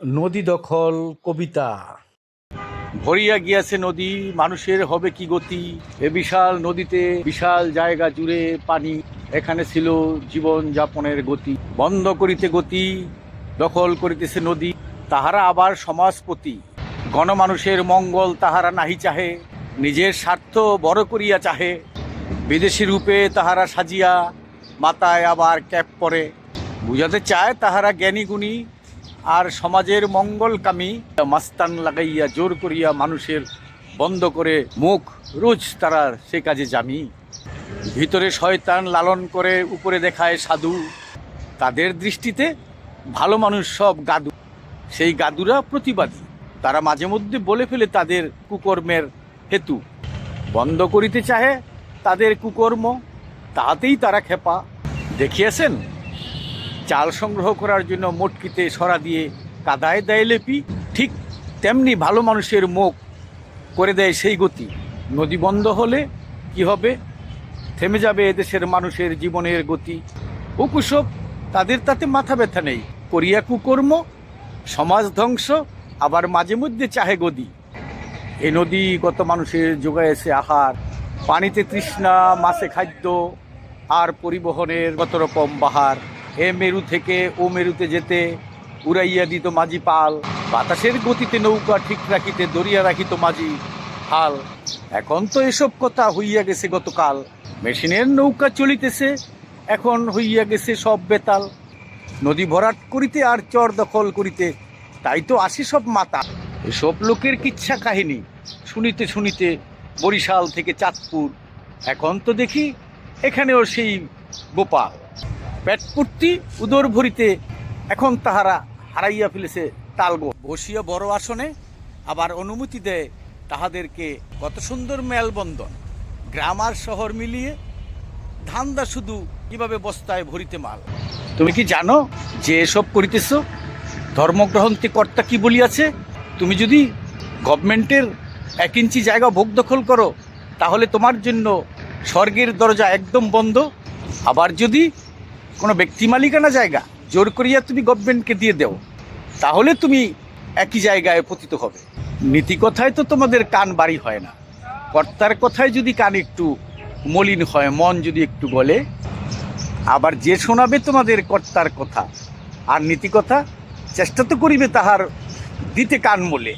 নদী দখল কবিতা। ভরিয়া গিয়াছে নদী, মানুষের হবে কি গতি। এ বিশাল নদীতে বিশাল জায়গা জুড়ে পানি, এখানে ছিল জীবন যাপনের গতি। বন্ধ করিতে গতি, দখল করিতেছে নদী। তাহারা আবার সমাজপতি, গণমানুষের মঙ্গল তাহারা নাহি চাহে। নিজের স্বার্থ বড় করিয়া চাহে, বিদেশি রূপে তাহারা সাজিয়া মাথায় আবার ক্যাপ পরে। বুঝাতে চায় তাহারা জ্ঞানী গুণী আর সমাজের মঙ্গলকামী। মাস্তান লাগাইয়া জোর করিয়া মানুষের বন্ধ করে মুখ, রোজ তারা সে কাজে জামি। ভিতরে শয়তান লালন করে উপরে দেখায় সাধু। তাদের দৃষ্টিতে ভালো মানুষ সব গাদু। সেই গাদুরা প্রতিবাদী, তারা মাঝে মধ্যে বলে ফেলে তাদের কুকর্মের হেতু। বন্ধ করিতে চাহে তাদের কুকর্ম, তাহাতেই তারা খেপা। দেখিয়েছেন চাল সংগ্রহ করার জন্য মটকিতে সরা দিয়ে কাদায় দেয় লেপি। ঠিক তেমনি ভালো মানুষের মুখ করে দেয় সেই গতি। নদী বন্ধ হলে কি হবে? থেমে যাবে এদেশের মানুষের জীবনের গতি। ও কুসব, তাদের তাতে মাথা ব্যথা নেই। করিয়া কুকর্ম, সমাজ ধ্বংস, আবার মাঝে মধ্যে চাহে গদি। এ নদী কত মানুষের যোগায়েছে আহার, পানিতে তৃষ্ণা, মাছে খাদ্য, আর পরিবহনের কত রকম বাহার। এ মেরু থেকে ও মেরুতে যেতে উড়াইয়া দিত মাঝি পাল। বাতাসের গতিতে নৌকা ঠিক রাখিতে দরিয়া রাখিত মাঝি হাল। এখন তো এসব কথা হইয়া গেছে গতকাল। মেশিনের নৌকা চলিতেছে, এখন হইয়া গেছে সব বেতাল। নদী ভরাট করিতে আর চর দখল করিতে, তাই তো আসে সব মাতা। এসব লোকের কিচ্ছা কাহিনী শুনিতে শুনিতে বরিশাল থেকে চাঁদপুর, এখন তো দেখি এখানেও সেই গোপাল। পেট পূর্তি উদর ভরিতে এখন তাহারা হারাইয়া ফেলেছে তালগো। বসিয়া বড় আসনে আবার অনুমতি দেয় তাহাদেরকে কত সুন্দর মেলবন্ধন। গ্রাম আর শহর মিলিয়ে ধান্দা শুধু কিভাবে বস্তায় ভরিতে মাল। তুমি কি জানো যে এসব করিতেছ ধর্মগ্রহন্তে কর্তা কি বলিয়াছে? তুমি যদি গভর্নমেন্টের 1 ইঞ্চি জায়গা ভোগ দখল করো, তাহলে তোমার জন্য স্বর্গের দরজা একদম বন্ধ। আবার যদি কোনো ব্যক্তি মালিকানা জায়গা জোর করিয়া তুমি গভর্নমেন্টকে দিয়ে দেও, তাহলে তুমি একই জায়গায় পতিত হবে। নীতি কথায় তো তোমাদের কান বাড়ি হয় না, কর্তার কথায় যদি কান একটু মলিন হয়, মন যদি একটু গলে, আবার যে শোনাবে তোমাদের কর্তার কথা আর নীতি কথা, চেষ্টা তো করিবে তাহার দিতে কান মোলে।